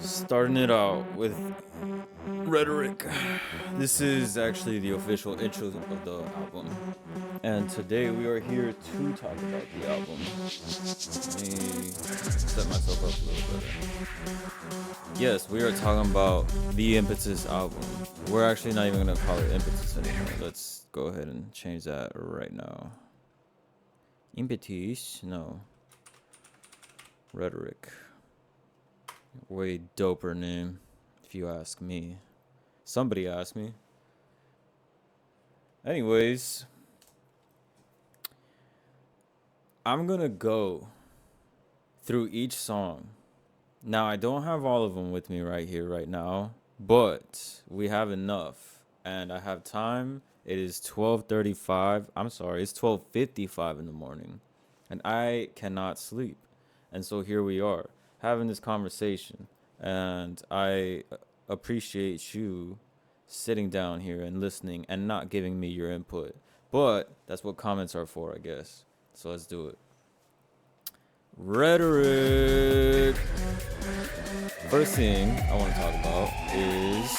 Starting it out with Rhetoric. This is actually the official intro of the album. And today we are here to talk about the album. Let me set myself up a little better. Yes, we are talking about the Impetus album. We're actually not even going to call it Impetus anymore. Let's go ahead and change that right now. Impetus? No. Rhetoric. Way doper name, if you ask me. Somebody asked me. Anyways, I'm gonna go through each song. Now, I don't have all of them with me right here, right now, but we have enough, and I have time. It is 12:35. I'm sorry, it's 12:55 in the morning, and I cannot sleep. And so here we are, having this conversation, and I appreciate you sitting down here and listening and not giving me your input. But that's what comments are for, I guess. So let's do it. Rhetoric. First thing I want to talk about is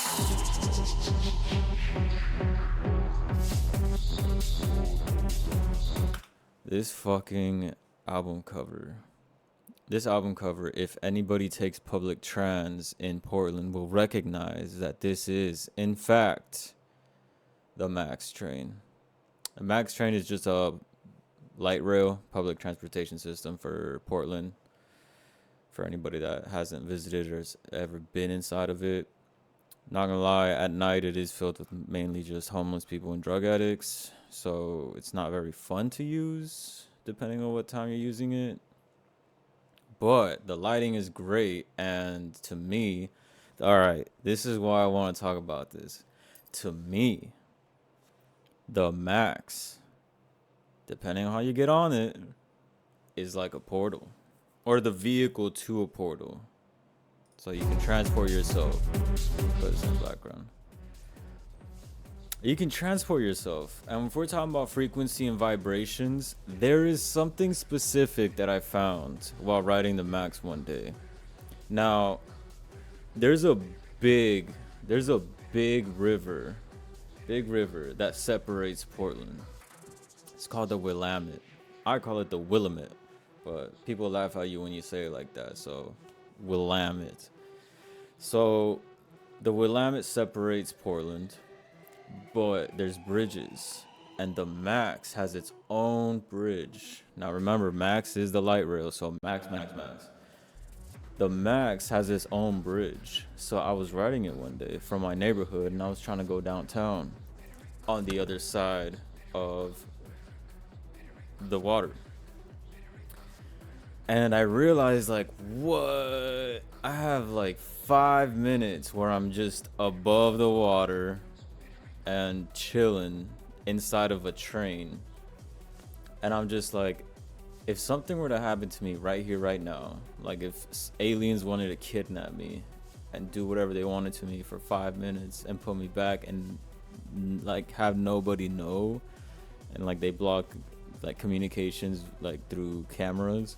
this fucking album cover. This album cover, if anybody takes public trans in Portland, will recognize that this is, in fact, the MAX train. The MAX train is just a light rail public transportation system for Portland. For anybody that hasn't visited or has ever been inside of it. Not gonna lie, at night it is filled with mainly just homeless people and drug addicts. So it's not very fun to use, depending on what time you're using it. But the lighting is great, and to me, all right, this is why I want to talk about this. To me, the Max, depending on how you get on it, is like a portal, or the vehicle to a portal, so you can transport yourself. Put this in the background. You can transport yourself, and if we're talking about frequency and vibrations, there is something specific that I found while riding the Max one day. Now, there's a big river that separates Portland. It's called the Willamette. I call it the Willamette, but people laugh at you when you say it like that. So, Willamette. So, the Willamette separates Portland. But there's bridges, and the Max has its own bridge. Now remember, Max is the light rail, so Max. The Max has its own bridge. So I was riding it one day from my neighborhood, and I was trying to go downtown on the other side of the water. And I realized, like, what? I have like 5 minutes where I'm just above the water and chilling inside of a train, and I'm just like, if something were to happen to me right here, right now, like if aliens wanted to kidnap me and do whatever they wanted to me for 5 minutes and put me back and like have nobody know, and like they block like communications like through cameras,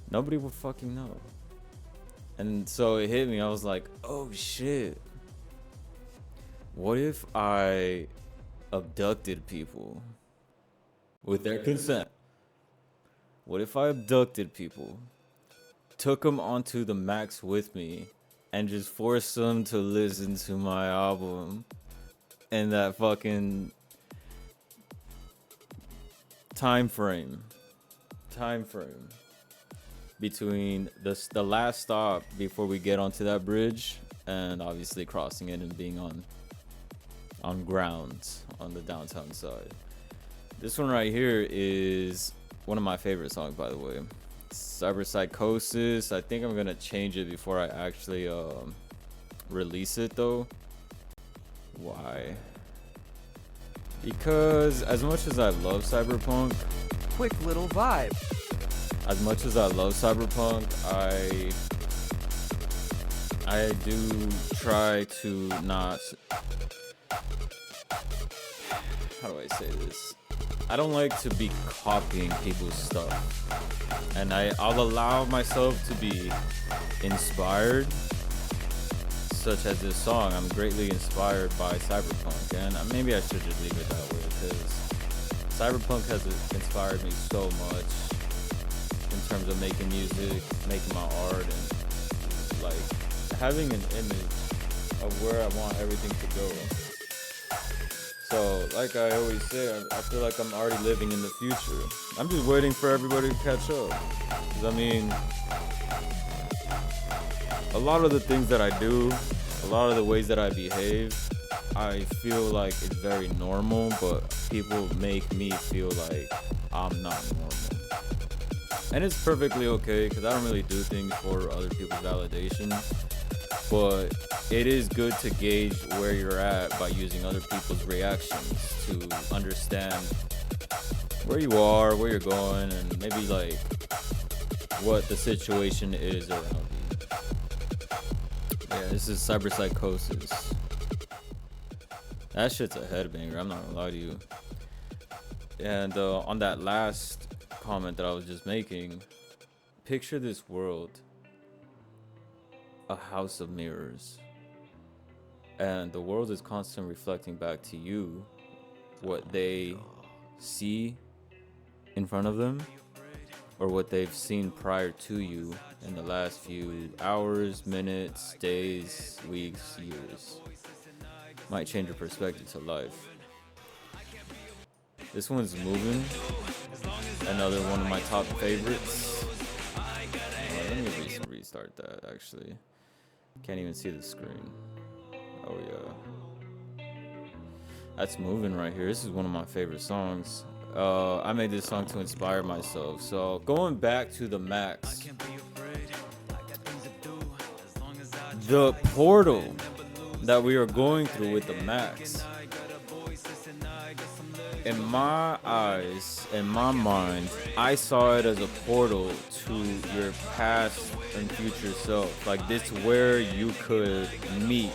nobody would fucking know. And so it hit me. I was like, oh shit, what if I abducted people with their consent? What if I abducted people, took them onto the Max with me, and just forced them to listen to my album in that fucking time frame between the last stop before we get onto that bridge and obviously crossing it and being on grounds on the downtown side. This one right here is one of my favorite songs, by the way. Psychosis. I think I'm gonna change it before I actually release it though. Why? Because as much as I love cyberpunk, quick little vibe. As much as I love cyberpunk, I do try to not, how do I say this? I don't like to be copying people's stuff, and I'll allow myself to be inspired, such as this song, I'm greatly inspired by cyberpunk, and maybe I should just leave it that way because cyberpunk has inspired me so much in terms of making music, making my art, and like having an image of where I want everything to go. So, like I always say, I feel like I'm already living in the future. I'm just waiting for everybody to catch up. 'Cause I mean, a lot of the things that I do, a lot of the ways that I behave, I feel like it's very normal, but people make me feel like I'm not normal. And it's perfectly okay, because I don't really do things for other people's validation. But it is good to gauge where you're at by using other people's reactions to understand where you are, where you're going, and maybe like what the situation is around you. Yeah, this is psychosis. That shit's a headbanger, I'm not gonna lie to you. And on that last comment that I was just making, picture this world, a house of mirrors, and the world is constantly reflecting back to you what they see in front of them or what they've seen prior to you in the last few hours, minutes, days, weeks, years. Might change your perspective to life. This one's Movin', another one of my top favorites. Let me restart that actually. Can't even see the screen. Oh yeah. That's Movin' right here. This is one of my favorite songs. I made this song to inspire myself. So going back to the max. The portal that we are going through with the max. In my eyes, in my mind, I saw it as a portal to your past and future self. Like this where you could meet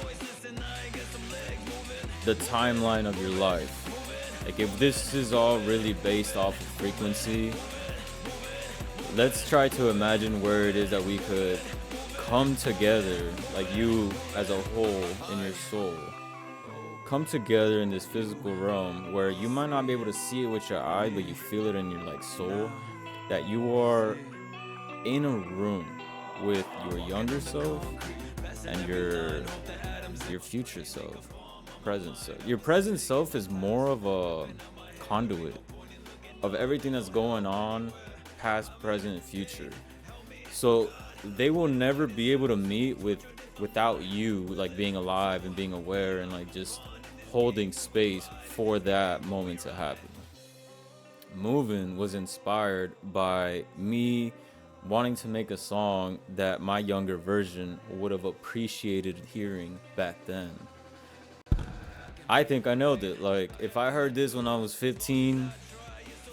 the timeline of your life. Like if this is all really based off of frequency, let's try to imagine where it is that we could come together, like you as a whole in your soul. Come together in this physical realm where you might not be able to see it with your eye, but you feel it in your like soul, that you are in a room with your younger self and your future self, present self. Your present self is more of a conduit of everything that's going on, past, present, and future. So they will never be able to meet without you like being alive and being aware and like just holding space for that moment to happen. Movin' was inspired by me wanting to make a song that my younger version would have appreciated hearing back then. I think I nailed it. Like if I heard this when I was 15,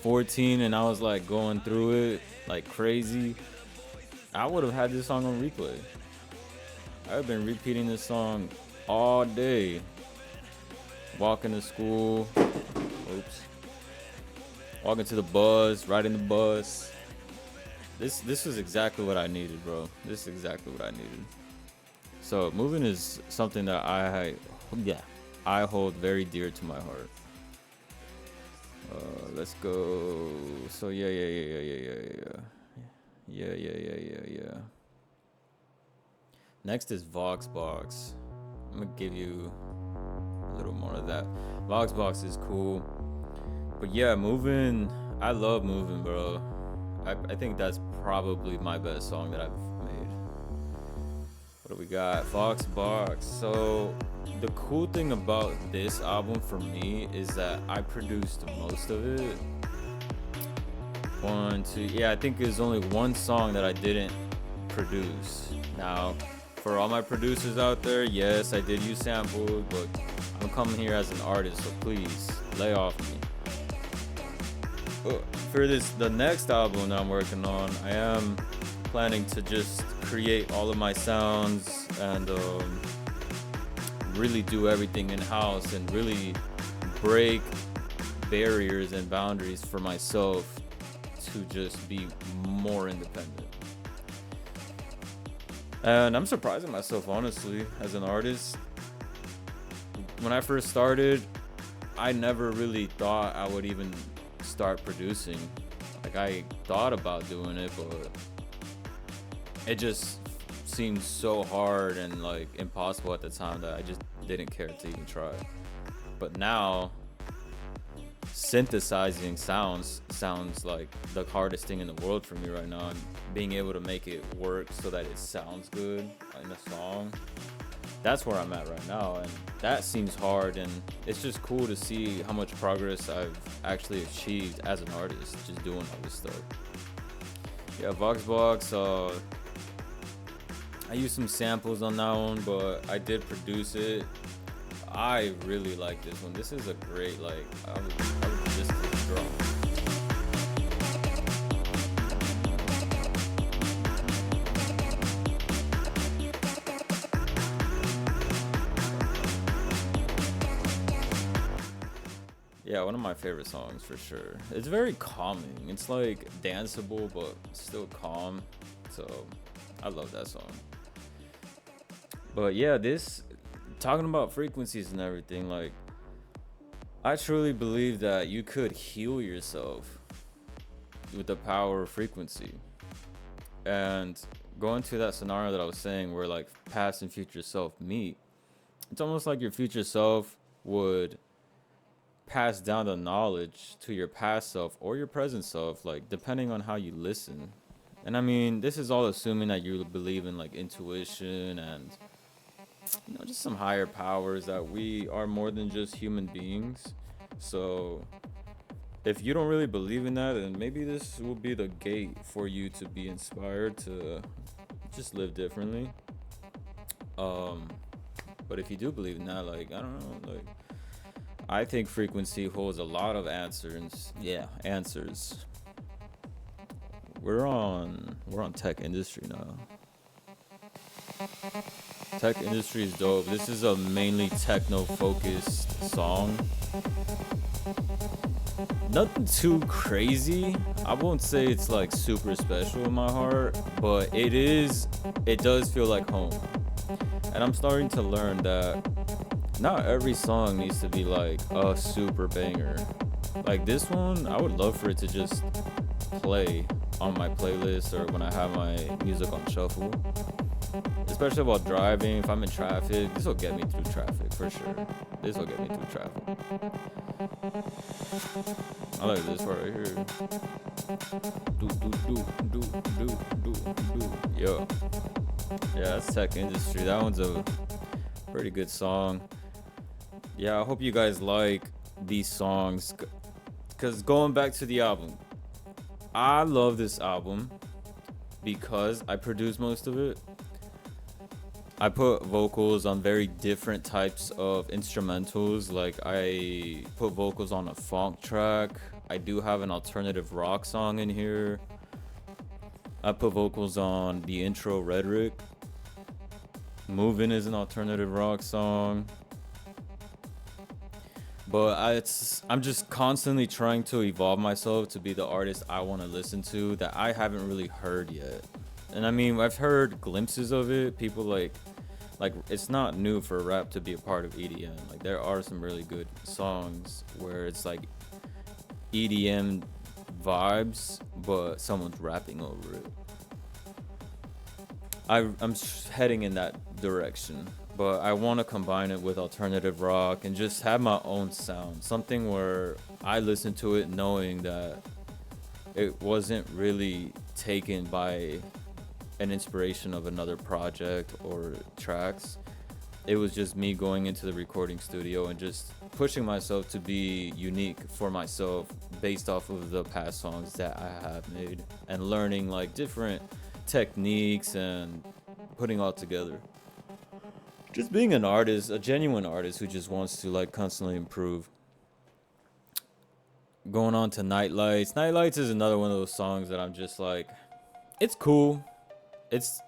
14 and I was like going through it like crazy, I would have had this song on replay. I've been repeating this song all day. Walking to school, walking to the bus, riding the bus. This was exactly what I needed, bro. This is exactly what I needed. So Movin' is something that I hold very dear to my heart. Let's go. So yeah. Next is Voxbox. I'm gonna give you a little more of that. Voxbox is cool, but yeah, Movin'. I love Movin', bro. I think that's probably my best song that I've made. What do we got? Voxbox. So the cool thing about this album for me is that I produced most of it. I think there's only one song that I didn't produce. Now, for all my producers out there, yes, I did use samples, but I'm coming here as an artist, so please lay off me. For the next album that I'm working on, I am planning to just create all of my sounds and really do everything in-house and really break barriers and boundaries for myself to just be more independent. And I'm surprising myself, honestly, as an artist. When I first started, I never really thought I would even start producing. Like, I thought about doing it, but it just seemed so hard and like impossible at the time that I just didn't care to even try. But now, synthesizing sounds like the hardest thing in the world for me right now, and being able to make it work so that it sounds good in a song, that's where I'm at right now. And that seems hard, and it's just cool to see how much progress I've actually achieved as an artist just doing all this stuff. Yeah, Voxbox, I used some samples on that one, but I did produce it. I really like this one. This is a great, like, I was just to the drum. Yeah, one of my favorite songs for sure. It's very calming. It's like danceable, but still calm. So I love that song. But yeah, talking about frequencies and everything, like, I truly believe that you could heal yourself with the power of frequency. And going to that scenario that I was saying where like past and future self meet, it's almost like your future self would pass down the knowledge to your past self or your present self, like depending on how you listen. And I mean, this is all assuming that you believe in like intuition and, you know, just some higher powers, that we are more than just human beings. So if you don't really believe in that, then maybe this will be the gate for you to be inspired to just live differently. But if you do believe in that, like, I don't know, like, I think frequency holds a lot of answers. Yeah, answers. We're on tech industry now. Tech industry is dope. This is a mainly techno focused song. Nothing too crazy. I won't say it's like super special in my heart, but it does feel like home. And I'm starting to learn that not every song needs to be like a super banger. Like this one, I would love for it to just play on my playlist or when I have my music on shuffle. Especially while driving, if I'm in traffic, this will get me through traffic for sure. This will get me through traffic. I like this part right here. Yo. Yeah, that's tech industry. That one's a pretty good song. Yeah, I hope you guys like these songs. Because going back to the album, I love this album because I produced most of it. I put vocals on very different types of instrumentals. Like I put vocals on a funk track. I do have an alternative rock song in here. I put vocals on the intro Reterik. Movin is an alternative rock song. But I'm just constantly trying to evolve myself to be the artist I want to listen to that I haven't really heard yet. And I mean, I've heard glimpses of it. People like it's not new for rap to be a part of EDM. Like there are some really good songs where it's like EDM vibes, but someone's rapping over it. I'm heading in that direction, but I want to combine it with alternative rock and just have my own sound. Something where I listen to it knowing that it wasn't really taken by an inspiration of another project or tracks. It was just me going into the recording studio and just pushing myself to be unique for myself based off of the past songs that I have made and learning like different techniques and putting all together. Just being an artist, a genuine artist who just wants to like constantly improve. Going on to Night Lights. Night Lights is another one of those songs that I'm just like, it's cool. It's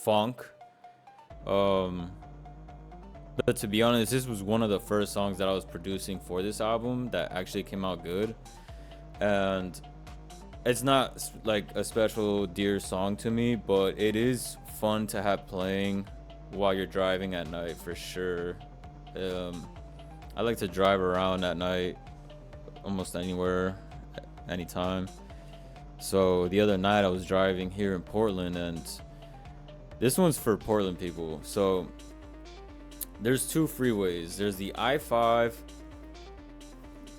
funk. But to be honest, this was one of the first songs that I was producing for this album that actually came out good. And it's not like a special dear song to me, but it is fun to have playing while you're driving at night for sure. I like to drive around at night almost anywhere, anytime. So the other night I was driving here in Portland, and this one's for Portland people. So there's two freeways. There's the I-5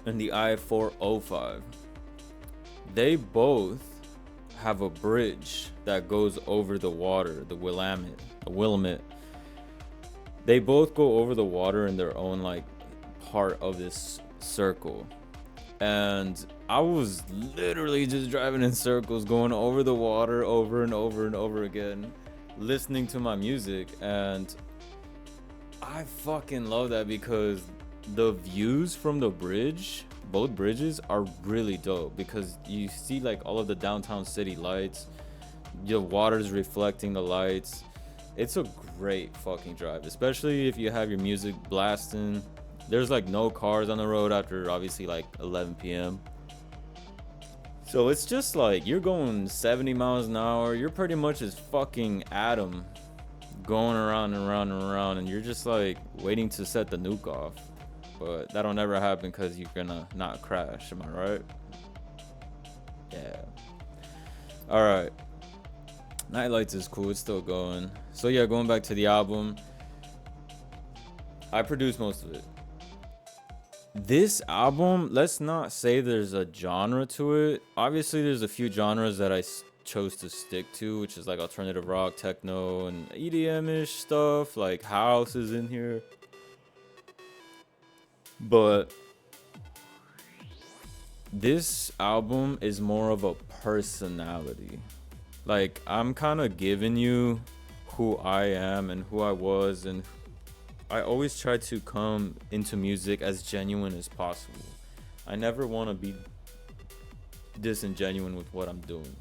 and the I-405. They both have a bridge that goes over the water, the Willamette. They both go over the water in their own like part of this circle. And I was literally just driving in circles, going over the water over and over and over again, listening to my music. And I fucking love that because the views from the bridge, both bridges, are really dope because you see like all of the downtown city lights, the water's reflecting the lights. It's a great fucking drive, especially if you have your music blasting. There's like no cars on the road after obviously like 11 p.m. So it's just like you're going 70 miles an hour. You're pretty much as fucking Atom going around and around and around, and you're just like waiting to set the nuke off. But that'll never happen because you're gonna not crash. Am I right? Yeah. Alright. Night Lights is cool. It's still going. So yeah, going back to the album, I produced most of it. This album, let's not say there's a genre to it. Obviously, there's a few genres that I chose to stick to, which is like alternative rock, techno, and EDM-ish stuff. Like house is in here. But this album is more of a personality. Like, I'm kind of giving you who I am and who I was, and I always try to come into music as genuine as possible. I never want to be disingenuine with what I'm doing.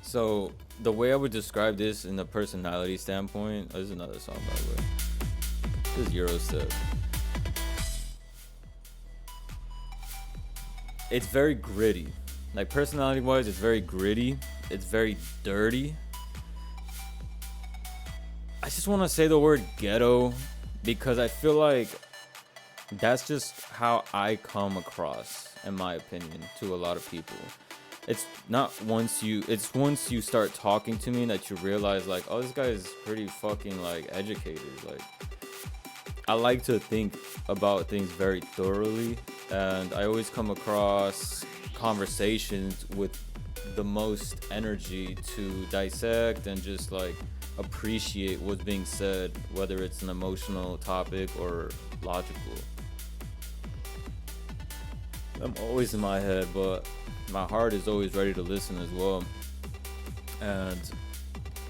So the way I would describe this in a personality standpoint, oh, this is another song by the way. This is Eurostep. It's very gritty. Like personality wise, it's very gritty. It's very dirty. I just want to say the word ghetto because I feel like that's just how I come across, in my opinion, to a lot of people. It's not once you start talking to me that you realize like, oh, this guy is pretty fucking like educated. Like, I like to think about things very thoroughly, and I always come across conversations with the most energy to dissect and just like appreciate what's being said, whether it's an emotional topic or logical. I'm always in my head, but my heart is always ready to listen as well. And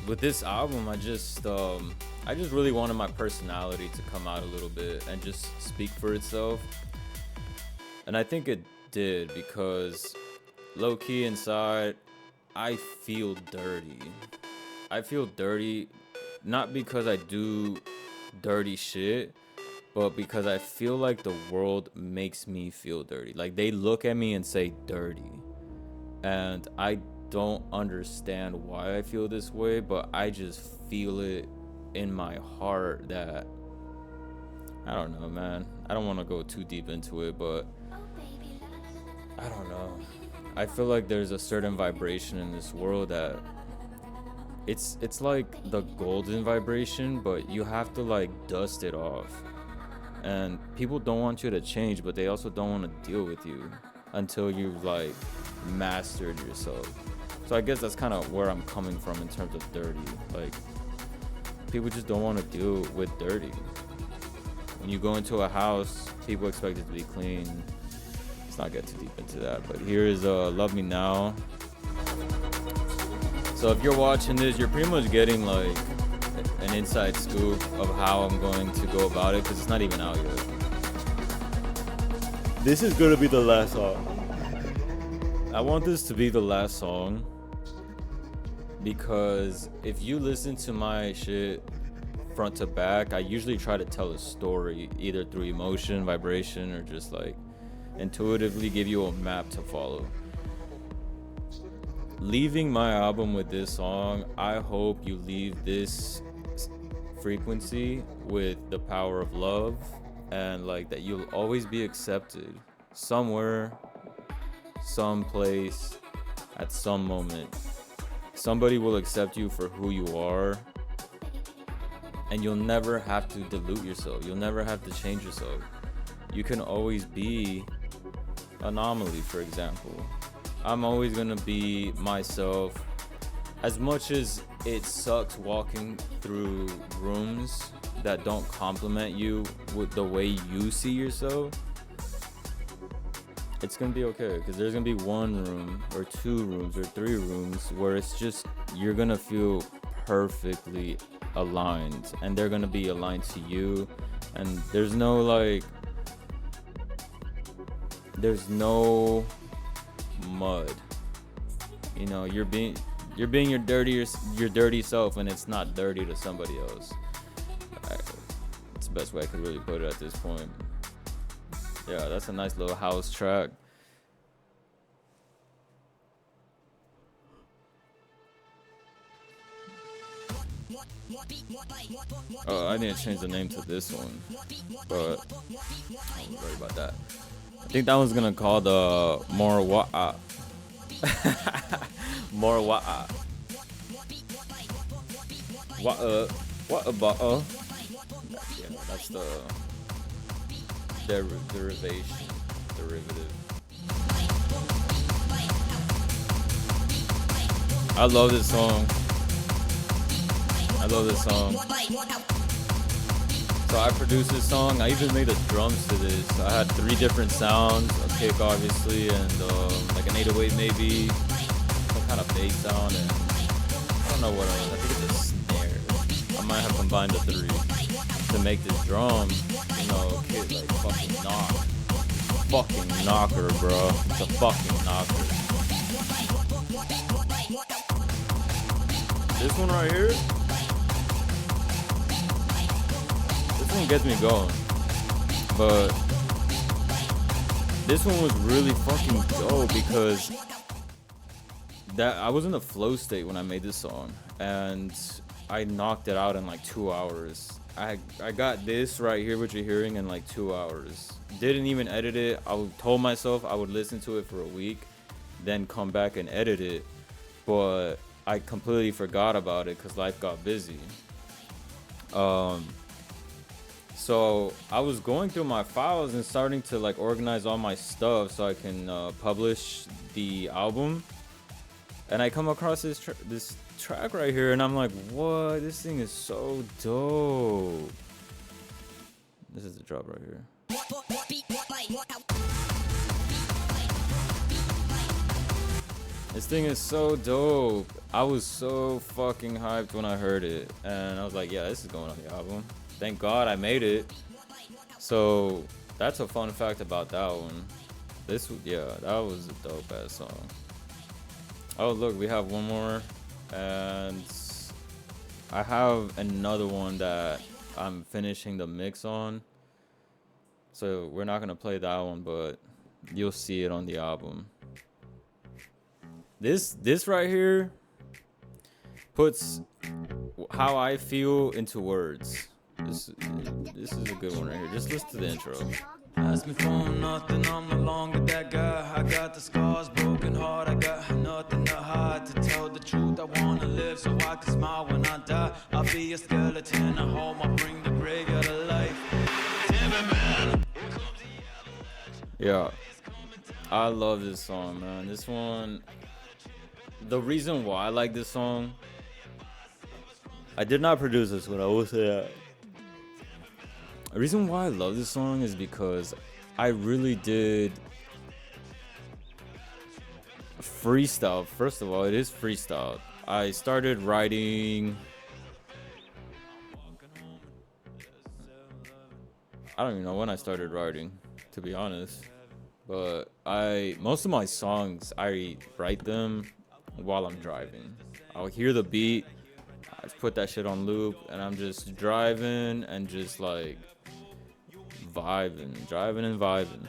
with this album, I just really wanted my personality to come out a little bit and just speak for itself. And I think it did, because low-key inside, I feel dirty. I feel dirty, not because I do dirty shit, but because I feel like the world makes me feel dirty. Like, they look at me and say dirty. And I don't understand why I feel this way, but I just feel it in my heart that, I don't know, man. I don't want to go too deep into it, but I don't know. I feel like there's a certain vibration in this world that it's like the golden vibration, but you have to like dust it off. And people don't want you to change, but they also don't want to deal with you until you've like mastered yourself. So I guess that's kind of where I'm coming from in terms of dirty. Like, people just don't want to deal with dirty. When you go into a house, people expect it to be clean. Let's not get too deep into that, but here is Love Me Now. So if you're watching this, you're pretty much getting like an inside scoop of how I'm going to go about it, because it's not even out yet. This is gonna be the last song. I want this to be the last song because if you listen to my shit front to back, I usually try to tell a story either through emotion, vibration, or just like intuitively give you a map to follow. leaving my album with this song, I hope you leave this frequency with the power of love, and like that you'll always be accepted somewhere, someplace, at some moment. Somebody will accept you for who you are, and you'll never have to dilute yourself. You'll never have to change yourself. You can always be Anomaly, for example. I'm always gonna be myself. As much as it sucks walking through rooms that don't compliment you with the way you see yourself, it's gonna be okay, because there's gonna be one room or two rooms or three rooms where it's just you're gonna feel perfectly aligned, and they're gonna be aligned to you, and there's no mud. You know, you're being your dirty self, and it's not dirty to somebody else. It's the best way I could really put it at this point. Yeah, that's a nice little house track. Oh, I didn't change the name to this one, but don't worry about that. I think that one's gonna call the more wa'a. More wa'a. Wa'a. Yeah, that's the derivative. I love this song. So I produced this song. I even made the drums to this. I had 3 different sounds: a kick, obviously, and like an 808 maybe, some kind of bass sound, and I don't know what else. I think it's a snare. I might have combined the 3 to make this drum. You know, kid, like fucking knocker, bro. It's a fucking knocker. This one right here. Gets me going, but this one was really fucking dope because that I was in a flow state when I made this song, and I knocked it out in like 2 hours. I got this right here, what you're hearing, in like 2 hours. Didn't even edit it. I told myself I would listen to it for a week, then come back and edit it, but I completely forgot about it because life got busy. So I was going through my files and starting to like organize all my stuff so I can publish the album, and I come across this track right here, and I'm like, what? This thing is so dope. This is the drop right here. This thing is so dope. I was so fucking hyped when I heard it, and I was like, yeah, this is going on the album. Thank God I made it. So that's a fun fact about that one. That was a dope ass song. Oh look, we have one more, and I have another one that I'm finishing the mix on. So we're not gonna play that one, but you'll see it on the album. This right here puts how I feel into words. This is a good one right here. Just listen to the intro. Ask me for nothing, I'm no longer that guy. I got the scars, broken heart, I got nothing to hide. To tell the truth, I wanna live so I can smile when I die. I'll be a skeleton at home, I'll bring the graveyard to life. Yeah, I love this song, man. This one, the reason why I like this song, I did not produce this one, I will say that. The reason why I love this song is because I really did freestyle. First of all, it is freestyle. I started writing, I don't even know when I started writing, to be honest, but most of my songs, I write them while I'm driving. I'll hear the beat, I put that shit on loop, and I'm just driving and just like driving and vibing.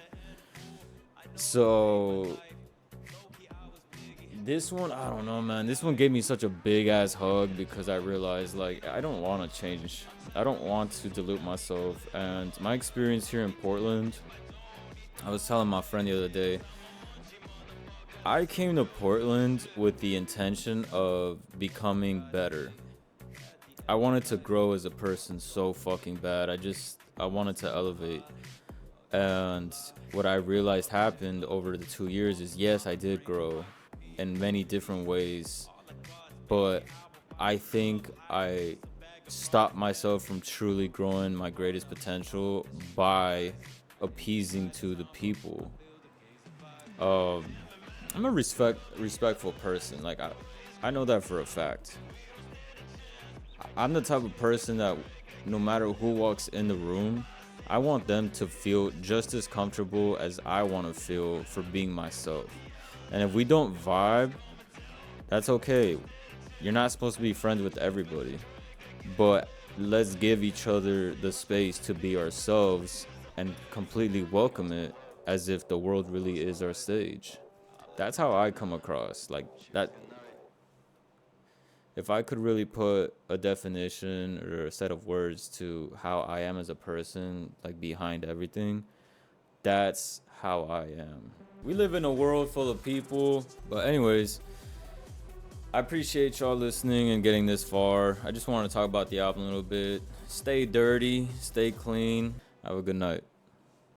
So This one, I don't know, man. This one gave me such a big ass hug because I realized, like, I don't want to change. I don't want to dilute myself. And my experience here in Portland, I was telling my friend the other day, I came to Portland with the intention of becoming better. I wanted to grow as a person so fucking bad. I wanted to elevate. And what I realized happened over the 2 years is, yes, I did grow in many different ways, but I think I stopped myself from truly growing my greatest potential by appeasing to the people. I'm a respectful person. Like I know that for a fact. I'm the type of person that no matter who walks in the room, I want them to feel just as comfortable as I want to feel for being myself. And if we don't vibe, that's okay. You're not supposed to be friends with everybody. But let's give each other the space to be ourselves and completely welcome it as if the world really is our stage. That's how I come across. Like that, if I could really put a definition or a set of words to how I am as a person, like behind everything, that's how I am. We live in a world full of people. But anyways, I appreciate y'all listening and getting this far. I just want to talk about the album a little bit. Stay dirty, stay clean. Have a good night.